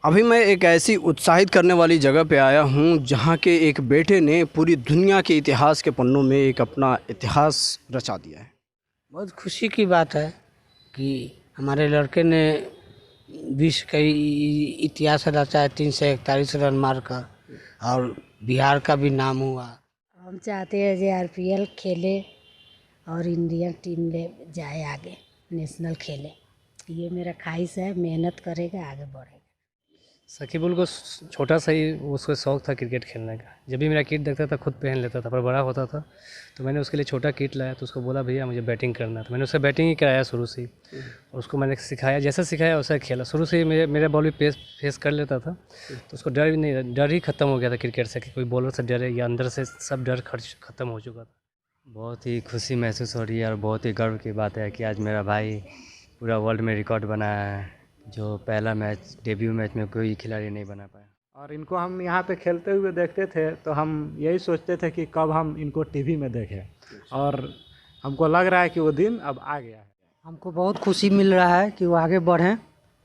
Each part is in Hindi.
अभी मैं एक ऐसी उत्साहित करने वाली जगह पे आया हूँ जहाँ के एक बेटे ने पूरी दुनिया के इतिहास के पन्नों में एक अपना इतिहास रचा दिया है। बहुत खुशी की बात है कि हमारे लड़के ने विश्व का इतिहास रचा है 341 रन मारकर, और बिहार का भी नाम हुआ। हम चाहते हैं जो आरपीएल खेले और इंडियन टीम ले जाए आगे, नेशनल खेले। ये मेरा ख्वाहिश है, मेहनत करेगा आगे बढ़ेगा। शकीबुल को छोटा सा ही उसको शौक़ था क्रिकेट खेलने का। जब भी मेरा किट देखता था खुद पहन लेता था, पर बड़ा होता था तो मैंने उसके लिए छोटा किट लाया, तो उसको बोला भैया मुझे बैटिंग करना है। तो मैंने उससे बैटिंग ही कराया शुरू से ही, और उसको मैंने सिखाया, जैसा सिखाया वैसा खेला। शुरू से ही मेरा बॉल भी फेस कर लेता था, तो उसको डर भी नहीं, डर ही ख़त्म हो गया था क्रिकेट से कि कोई बॉलर से डरे या अंदर से सब डर ख़त्म हो चुका था। बहुत ही खुशी महसूस हो रही है और बहुत ही गर्व की बात है कि आज मेरा भाई पूरा वर्ल्ड में रिकॉर्ड बनाया है, जो पहला मैच डेब्यू मैच में कोई खिलाड़ी नहीं बना पाया। और इनको हम यहाँ पे खेलते हुए देखते थे तो हम यही सोचते थे कि कब हम इनको टीवी में देखें, और हमको लग रहा है कि वो दिन अब आ गया है। हमको बहुत खुशी मिल रहा है कि वो आगे बढ़ें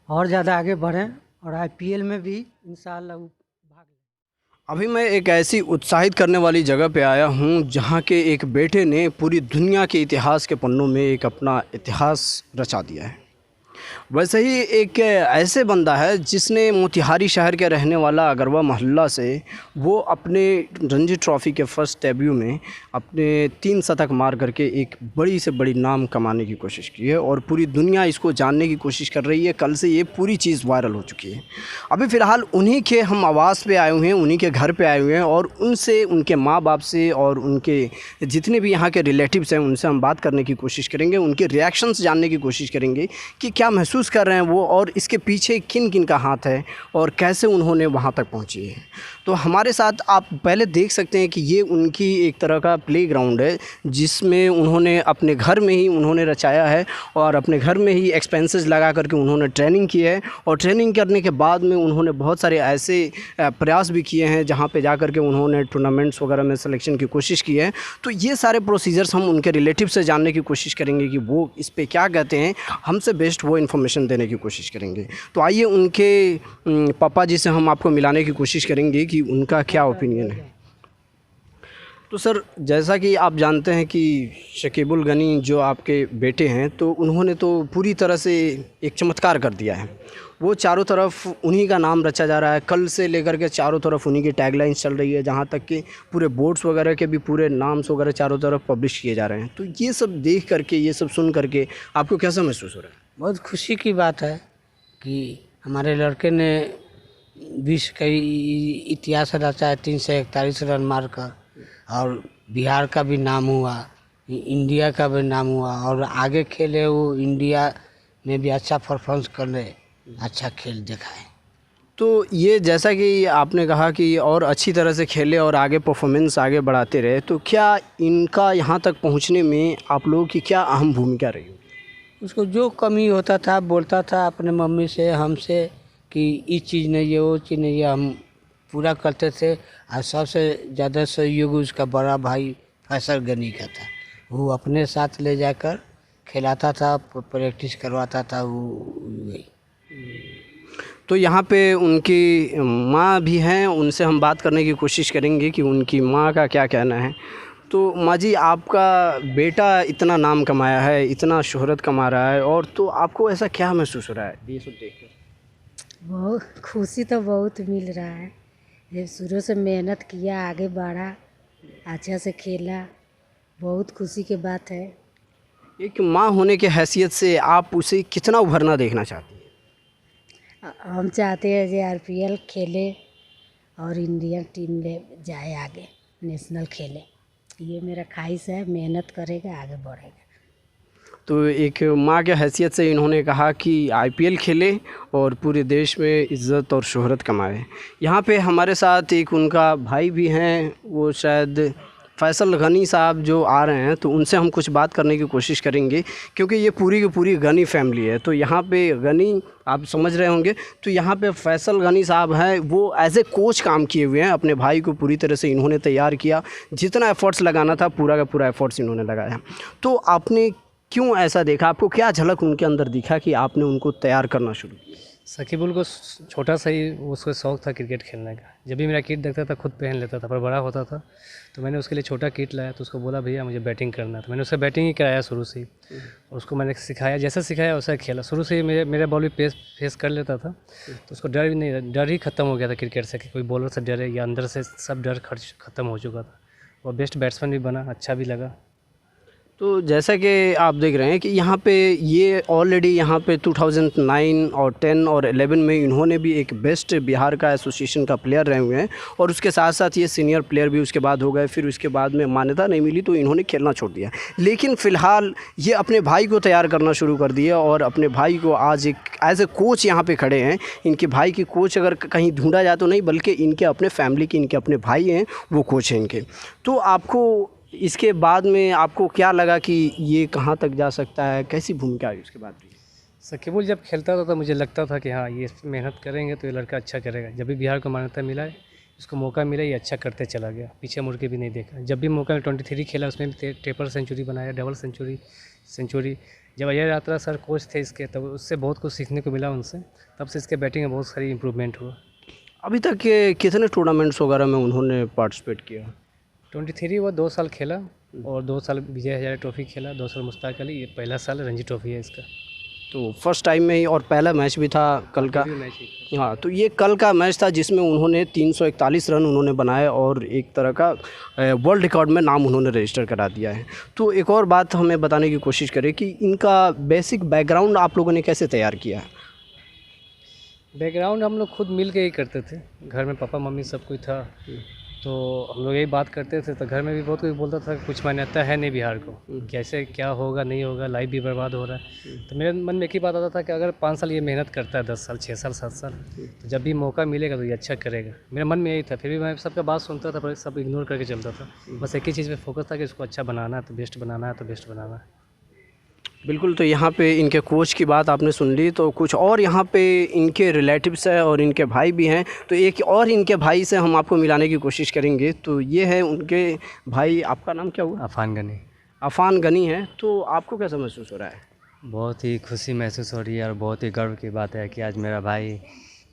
और ज़्यादा आगे बढ़ें, और आईपीएल में भी इंशाल्लाह वो भाग लें। अभी मैं एक ऐसी उत्साहित करने वाली जगह पे आया हूँ जहाँ के एक बेटे ने पूरी दुनिया के इतिहास के पन्नों में एक अपना इतिहास रचा दिया है। वैसे ही एक ऐसे बंदा है जिसने मोतिहारी शहर के रहने वाला अगरवा मोहल्ला से वो अपने रणजी ट्रॉफ़ी के फर्स्ट डेब्यू में अपने 3 शतक मार करके एक बड़ी से बड़ी नाम कमाने की कोशिश की है, और पूरी दुनिया इसको जानने की कोशिश कर रही है। कल से ये पूरी चीज़ वायरल हो चुकी है। अभी फ़िलहाल उन्हीं के हम आवास पे आए हुए हैं, उन्हीं के घर पे आए हुए हैं, और उनसे, उनके माँ बाप से और उनके जितने भी यहाँ के रिलेटिव्स हैं उनसे हम बात करने की कोशिश करेंगे, उनके रिएक्शंस जानने की कोशिश करेंगे कि क्या महसूस कर रहे हैं वो, और इसके पीछे किन किन का हाथ है और कैसे उन्होंने वहाँ तक पहुँची है। तो हमारे साथ आप पहले देख सकते हैं कि ये उनकी एक तरह का प्लेग्राउंड है जिसमें उन्होंने अपने घर में ही उन्होंने रचाया है, और अपने घर में ही एक्सपेंसेस लगा करके उन्होंने ट्रेनिंग की है, और ट्रेनिंग करने के बाद में उन्होंने बहुत सारे ऐसे प्रयास भी किए हैं जहाँ पे जा कर के उन्होंने टूर्नामेंट्स वगैरह में सिलेक्शन की कोशिश की है। तो ये सारे प्रोसीजर्स हम उनके रिलेटिव से जानने की कोशिश करेंगे कि वो इस पर क्या कहते हैं, हमसे बेस्ट वो इन्फॉर्मेशन देने की कोशिश करेंगे। तो आइए उनके पापा जी से हम आपको मिलाने की कोशिश करेंगे कि उनका क्या ओपिनियन है। तो सर, जैसा कि आप जानते हैं कि शकीबुल गनी जो आपके बेटे हैं, तो उन्होंने तो पूरी तरह से एक चमत्कार कर दिया है। वो चारों तरफ उन्हीं का नाम रचा जा रहा है, कल से लेकर के चारों तरफ उन्हीं की टैगलाइंस चल रही है, जहाँ तक कि पूरे बोर्ड्स वगैरह के भी पूरे नाम्स वगैरह चारों तरफ पब्लिश किए जा रहे हैं। तो ये सब देख करके, ये सब सुन करके आपको कैसा महसूस हो रहा है? बहुत खुशी की बात है कि हमारे लड़के ने विश्व का इतिहास रचा है 341 रन मारकर, और बिहार का भी नाम हुआ, इंडिया का भी नाम हुआ, और आगे खेले वो इंडिया में भी अच्छा परफॉर्मेंस करने, अच्छा खेल दिखाए। तो ये जैसा कि आपने कहा कि और अच्छी तरह से खेले और आगे परफॉर्मेंस आगे बढ़ाते रहे, तो क्या इनका यहाँ तक पहुँचने में आप लोगों की क्या अहम भूमिका रही? उसको जो कमी होता था बोलता था अपने मम्मी से, हमसे, कि ये चीज़ नहीं है, वो चीज़ नहीं है, हम पूरा करते थे। और सबसे ज़्यादा सहयोग उसका बड़ा भाई फैसल गनी का था। वो अपने साथ ले जाकर खिलाता था, प्रैक्टिस करवाता था वो। तो यहाँ पे उनकी माँ भी हैं, उनसे हम बात करने की कोशिश करेंगे कि उनकी माँ का क्या कहना है। तो माँ जी, आपका बेटा इतना नाम कमाया है, इतना शोहरत कमा रहा है, और तो आपको ऐसा क्या महसूस हो रहा है ये सब देख कर? बहुत खुशी तो बहुत मिल रहा है। ये शुरू से मेहनत किया, आगे बढ़ा, अच्छा से खेला, बहुत खुशी की बात है। एक माँ होने के हैसियत से आप उसे कितना उभरना देखना चाहती हैं? हम चाहते हैं जो आरपीएल खेले और इंडियन टीम ले जाए आगे, नेशनल खेले। ये मेरा ख्वाहिश है, मेहनत करेगा आगे बढ़ेगा। तो एक माँ के हैसियत से इन्होंने कहा कि आईपीएल खेले और पूरे देश में इज़्ज़त और शोहरत कमाए। यहाँ पे हमारे साथ एक उनका भाई भी हैं, वो शायद फैसल गनी साहब जो आ रहे हैं, तो उनसे हम कुछ बात करने की कोशिश करेंगे, क्योंकि ये पूरी की पूरी गनी फैमिली है। तो यहाँ पे गनी आप समझ रहे होंगे, तो यहाँ पे फैसल गनी साहब हैं, वो एज ए कोच काम किए हुए हैं। अपने भाई को पूरी तरह से इन्होंने तैयार किया, जितना एफ़र्ट्स लगाना था पूरा का पूरा एफ़र्ट्स इन्होंने लगाया। तो आपने क्यों ऐसा देखा, आपको क्या झलक उनके अंदर दिखा कि आपने उनको तैयार करना शुरू किया? सकीबुल को छोटा सा ही उसको शौक था क्रिकेट खेलने का। जब भी मेरा किट देखता था खुद पहन लेता था, पर बड़ा होता था तो मैंने उसके लिए छोटा किट लाया, तो उसको बोला भैया मुझे बैटिंग करना है। तो मैंने उससे बैटिंग ही कराया शुरू से ही, और उसको मैंने सिखाया, जैसा सिखाया वैसा खेला। शुरू से ही मेरा बॉल भी फेस कर लेता था, तो उसको डर भी नहीं, डर ही ख़त्म हो गया था क्रिकेट से कि कोई बॉलर से डरे या अंदर से सब डर ख़त्म हो चुका था। और बेस्ट बैट्समैन भी बना, अच्छा भी लगा। तो जैसा कि आप देख रहे हैं कि यहाँ पे ये ऑलरेडी यहाँ पे 2009 और 10 और 11 में इन्होंने भी एक बेस्ट बिहार का एसोसिएशन का प्लेयर रहे हुए हैं, और उसके साथ साथ ये सीनियर प्लेयर भी उसके बाद हो गए। फिर उसके बाद में मान्यता नहीं मिली तो इन्होंने खेलना छोड़ दिया, लेकिन फ़िलहाल ये अपने भाई को तैयार करना शुरू कर दिया और अपने भाई को आज एक एज ए कोच यहाँ पे खड़े हैं। इनके भाई की कोच अगर कहीं ढूंढा जाए तो नहीं, बल्कि इनके अपने फैमिली के, इनके अपने भाई हैं वो कोच हैं इनके। तो आपको इसके बाद में आपको क्या लगा कि ये कहाँ तक जा सकता है, कैसी भूमिका आई उसके बाद भी? सकीबुल जब खेलता था तो मुझे लगता था कि हाँ ये मेहनत करेंगे तो ये लड़का अच्छा करेगा। जब भी बिहार को मान्यता मिला है, इसको मौका मिला, ये अच्छा करते चला गया, पीछे मुड़ के भी नहीं देखा। जब भी मौका 23 खेला उसमें भी ट्रिपल सेंचुरी बनाया, डबल सेंचुरी। जब अजय रात्रा सर कोच थे इसके, तब उससे बहुत कुछ सीखने को मिला उनसे, तब से इसके बैटिंग में बहुत सारी इंप्रूवमेंट हुआ। अभी तक के कितने टूर्नामेंट्स वगैरह में उन्होंने पार्टिसिपेट किया? 23 वो 2 साल खेला, और 2 साल विजय हजारे ट्रॉफी खेला, 2 साल मुश्ताक अली, ये पहला साल रणजी ट्रॉफी है इसका। तो फर्स्ट टाइम में ही, और पहला मैच भी था कल का। हाँ, तो ये कल का मैच था जिसमें उन्होंने 341 रन उन्होंने बनाए और एक तरह का वर्ल्ड रिकॉर्ड में नाम उन्होंने रजिस्टर करा दिया है। तो एक और बात हमें बताने की कोशिश करें कि इनका बेसिक बैकग्राउंड आप लोगों ने कैसे तैयार किया? बैकग्राउंड हम लोग खुद मिल के ही करते थे, घर में पापा मम्मी सब कुछ था, तो हम लोग यही बात करते थे। तो घर में भी बहुत कोई बोलता था कुछ मान्यता है नहीं बिहार को, कैसे क्या होगा नहीं होगा, लाइफ भी बर्बाद हो रहा है। तो मेरे मन में एक ही बात आता था कि अगर 5 साल ये मेहनत करता है, 10 साल 6 साल 7 साल, तो जब भी मौका मिलेगा तो ये अच्छा करेगा। मेरे मन में यही था। फिर भी मैं सबका बात सुनता था पर सब इग्नोर करके चलता था। बस एक ही चीज़ पे फोकस था कि इसको अच्छा बनाना है, तो बेस्ट बनाना है, तो बेस्ट बनाना है। बिल्कुल। तो यहाँ पे इनके कोच की बात आपने सुन ली, तो कुछ और यहाँ पे इनके रिलेटिव्स हैं और इनके भाई भी हैं। तो एक और इनके भाई से हम आपको मिलाने की कोशिश करेंगे। तो ये है उनके भाई, आपका नाम क्या हुआ? अफान गनी। अफान गनी है। तो आपको कैसा महसूस हो रहा है? बहुत ही खुशी महसूस हो रही है और बहुत ही गर्व की बात है कि आज मेरा भाई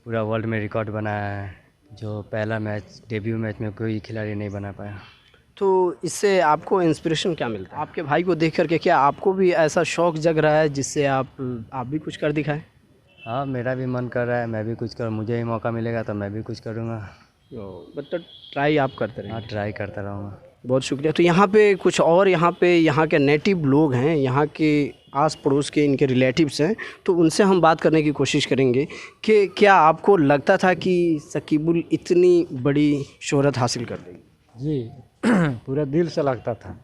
पूरा वर्ल्ड में रिकॉर्ड बनाया है, जो पहला मैच, डेब्यू मैच में कोई खिलाड़ी नहीं बना पाया। तो इससे आपको इंस्पिरेशन क्या मिलता है? आपके भाई को देख करके क्या आपको भी ऐसा शौक़ जग रहा है जिससे आप भी कुछ कर दिखाएं? हाँ, मेरा भी मन कर रहा है, मैं भी कुछ कर, मुझे ही मौका मिलेगा तो मैं भी कुछ करूँगा। मतलब ट्राई आप करते रहें? हाँ, ट्राई करता रहूँगा। बहुत शुक्रिया। तो यहाँ पे कुछ और, यहाँ के नेटिव लोग हैं, यहाँ के आस पड़ोस के इनके रिलेटिव्स हैं, तो उनसे हम बात करने की कोशिश करेंगे कि क्या आपको लगता था कि सकीबुल इतनी बड़ी शोहरत हासिल कर लेगी? जी पूरे दिल से लगता था।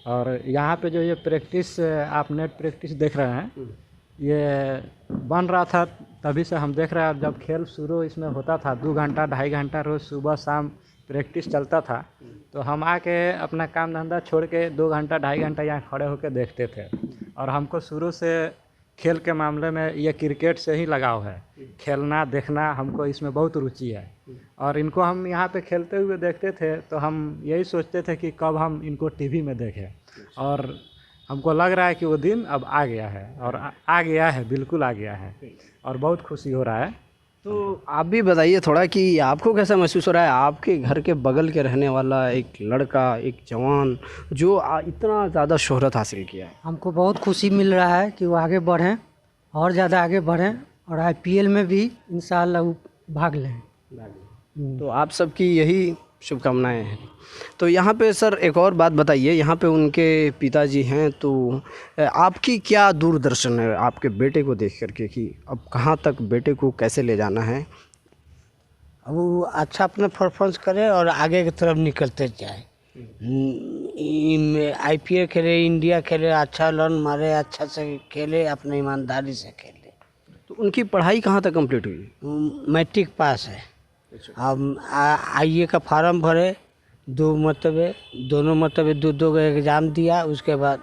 और यहाँ पे जो ये प्रैक्टिस, आप नेट प्रैक्टिस देख रहे हैं, ये बन रहा था तभी से हम देख रहे हैं। जब खेल शुरू इसमें होता था 2 घंटा 2.5 घंटा रोज़ सुबह शाम प्रैक्टिस चलता था, तो हम आके अपना काम धंधा छोड़ के 2 घंटा 2.5 घंटा यहाँ खड़े होकर देखते थे। और हमको शुरू से खेल के मामले में ये क्रिकेट से ही लगाव है, खेलना देखना, हमको इसमें बहुत रुचि है। और इनको हम यहाँ पे खेलते हुए देखते थे तो हम यही सोचते थे कि कब हम इनको टीवी में देखें, और हमको लग रहा है कि वो दिन अब आ गया है, और आ गया है, बिल्कुल आ गया है, और बहुत खुशी हो रहा है। तो आप भी बताइए थोड़ा कि आपको कैसा महसूस हो रहा है, आपके घर के बगल के रहने वाला एक लड़का, एक जवान जो इतना ज़्यादा शोहरत हासिल किया है? हमको बहुत खुशी मिल रहा है कि वो आगे बढ़ें और ज़्यादा आगे बढ़ें, और IPL में भी इंशाअल्लाह वो भाग लें। तो आप सबकी यही शुभकामनाएं हैं। तो यहाँ पे सर एक और बात बताइए, यहाँ पे उनके पिताजी हैं, तो आपकी क्या दूरदर्शन है आपके बेटे को देख करके कि अब कहाँ तक बेटे को कैसे ले जाना है? वो अच्छा अपना परफॉर्मेंस करे और आगे की तरफ निकलते जाए। IPL खेले, इंडिया खेले, अच्छा रन मारे, अच्छा से खेले, अपने ईमानदारी से खेले। तो उनकी पढ़ाई कहाँ तक कंप्लीट हुई? मैट्रिक पास है। अब IA का फार्म भरे, दोनों मतलब दो एग्ज़ाम दिया, उसके बाद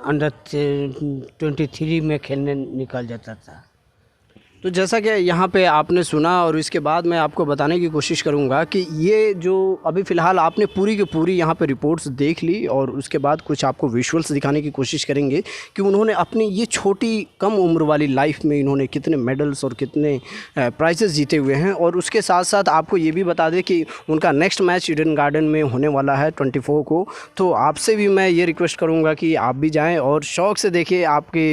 अंडर 23 में खेलने निकल जाता था। तो जैसा कि यहाँ पे आपने सुना और इसके बाद मैं आपको बताने की कोशिश करूँगा कि ये जो अभी फ़िलहाल आपने पूरी की पूरी यहाँ पे रिपोर्ट्स देख ली और उसके बाद कुछ आपको विजुअल्स दिखाने की कोशिश करेंगे कि उन्होंने अपनी ये छोटी कम उम्र वाली लाइफ में इन्होंने कितने मेडल्स और कितने प्राइजेस जीते हुए हैं। और उसके साथ साथ आपको ये भी बता दें कि उनका नेक्स्ट मैच ईडन गार्डन में होने वाला है 24 को। तो आपसे भी मैं ये रिक्वेस्ट करूँगा कि आप भी जाएँ और शौक़ से देखिए आपके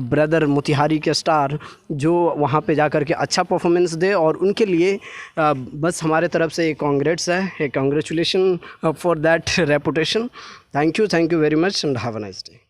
ब्रदर मोतिहारी के स्टार जो वहाँ पे जाकर के अच्छा परफॉर्मेंस दे। और उनके लिए बस हमारे तरफ से एक कांग्रेट्स है, एक congratulation for that reputation. Thank you very much and have a nice day.